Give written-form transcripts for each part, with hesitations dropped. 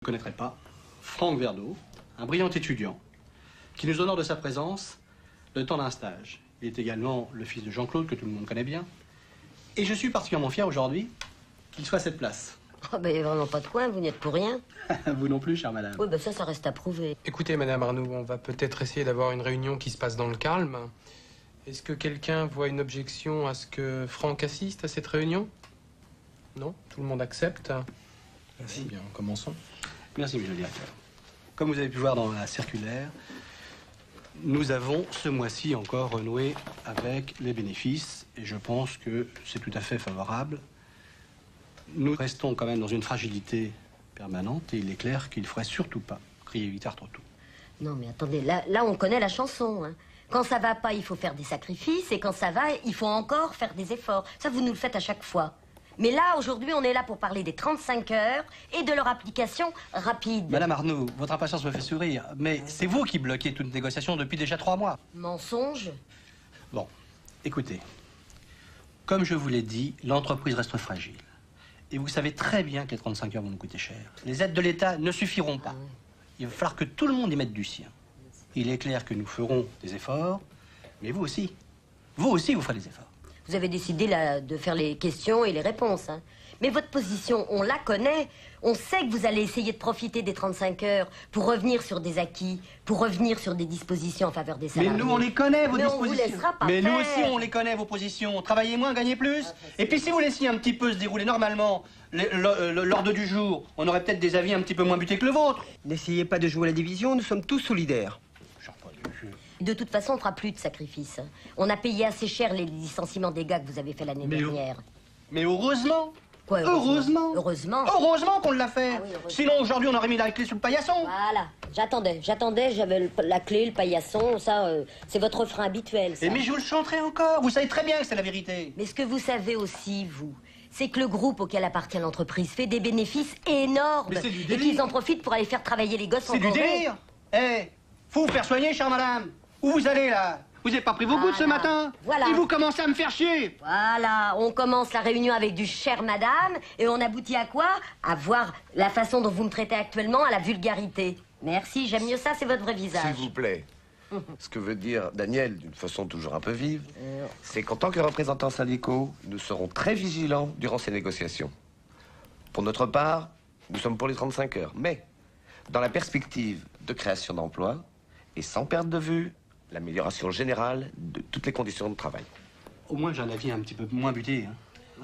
ne connaîtrez pas Franck Verdeau, un brillant étudiant qui nous honore de sa présence le temps d'un stage. Il est également le fils de Jean-Claude, que tout le monde connaît bien. Et je suis particulièrement fier aujourd'hui qu'il soit à cette place. Oh, ben, vraiment pas de coin, vous n'y êtes pour rien. Vous non plus, chère madame. Oui, ben ça reste à prouver. Écoutez, madame Arnoux, on va peut-être essayer d'avoir une réunion qui se passe dans le calme. Est-ce que quelqu'un voit une objection à ce que Franck assiste à cette réunion? Non? Tout le monde accepte? Merci. Bien, commençons. Merci, monsieur le directeur. Comme vous avez pu voir dans la circulaire, nous avons ce mois-ci encore renoué avec les bénéfices et je pense que c'est tout à fait favorable. Nous restons quand même dans une fragilité permanente et il est clair qu'il ne faudrait surtout pas crier victoire trop tôt. Non, mais attendez, là on connaît la chanson, hein. Quand ça va pas, il faut faire des sacrifices, et quand ça va, il faut encore faire des efforts. Ça, vous nous le faites à chaque fois. Mais là, aujourd'hui, on est là pour parler des 35 heures et de leur application rapide. Madame Arnoux, votre impatience me fait sourire, mais c'est vous qui bloquez toute négociation depuis déjà 3 mois. Mensonge? Bon, écoutez, comme je vous l'ai dit, l'entreprise reste fragile. Et vous savez très bien que les 35 heures vont nous coûter cher. Les aides de l'État ne suffiront pas. Il va falloir que tout le monde y mette du sien. Il est clair que nous ferons des efforts, mais vous aussi. Vous aussi, vous ferez des efforts. Vous avez décidé là, de faire les questions et les réponses, hein. Mais votre position, on la connaît. On sait que vous allez essayer de profiter des 35 heures pour revenir sur des acquis, pour revenir sur des dispositions en faveur des salariés. Mais nous, on les connaît, vos dispositions. On vous laissera pas Mais faire. nous aussi, on les connaît, vos positions. Travaillez moins, gagnez plus. Et puis, si vous laissiez un petit peu se dérouler normalement l'ordre du jour, on aurait peut-être des avis un petit peu moins butés que le vôtre. N'essayez pas de jouer à la division, nous sommes tous solidaires. De toute façon, on ne fera plus de sacrifices. On a payé assez cher les licenciements des gars que vous avez fait l'année dernière. Mais heureusement. Quoi, heureusement. Heureusement. Heureusement qu'on l'a fait. Ah oui, heureusement. Sinon, aujourd'hui, on aurait mis la clé sous le paillasson. Voilà. J'attendais, j'avais la clé, le paillasson, ça, c'est votre frein habituel, ça. Mais je vous le chanterai encore. Vous savez très bien que c'est la vérité. Mais ce que vous savez aussi, vous, c'est que le groupe auquel appartient l'entreprise fait des bénéfices énormes. Mais c'est du et délire. qu'ils en profitent pour aller faire travailler les gosses en C'est du Corée. délire. Eh, faut vous faire soigner, chère madame. Où vous allez, là? Vous n'avez pas pris vos gouttes ce matin? Voilà. Et vous commencez à me faire chier. Voilà, on commence la réunion avec du cher madame, et on aboutit à quoi? À voir la façon dont vous me traitez actuellement, à la vulgarité. Merci, j'aime mieux ça, c'est votre vrai visage. S'il vous plaît. Ce que veut dire Daniel, d'une façon toujours un peu vive, c'est qu'en tant que représentants syndicaux, nous serons très vigilants durant ces négociations. Pour notre part, nous sommes pour les 35 heures, mais dans la perspective de création d'emplois et sans perdre de vue l'amélioration générale de toutes les conditions de travail. Au moins, j'ai un avis un petit peu moins buté.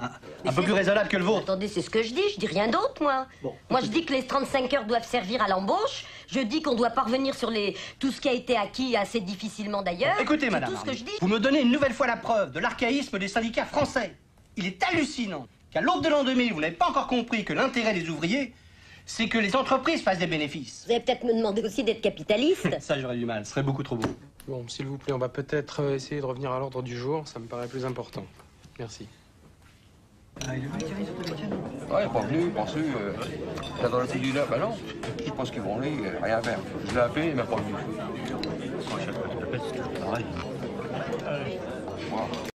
Hein. Un peu plus raisonnable que le vôtre. Attendez, c'est ce que je dis rien d'autre, moi. Bon, moi, je dis que les 35 heures doivent servir à l'embauche. Je dis qu'on doit parvenir sur tout ce qui a été acquis assez difficilement d'ailleurs. Écoutez, madame, tout ce que je dis. vous me donnez une nouvelle fois la preuve de l'archaïsme des syndicats français. Il est hallucinant qu'à l'aube de l'an 2000, vous n'avez pas encore compris que l'intérêt des ouvriers, c'est que les entreprises fassent des bénéfices. Vous allez peut-être me demander aussi d'être capitaliste. Ça, j'aurais du mal. Ce serait beaucoup trop beau. Bon, s'il vous plaît, on va peut-être essayer de revenir à l'ordre du jour. Ça me paraît plus important. Merci. Ouais, il n'est pas venu, pensez, t'as dans le cellulaire, bah non, je pense qu'ils vont aller, rien à faire. Je l'ai appelé, il m'a pas venu.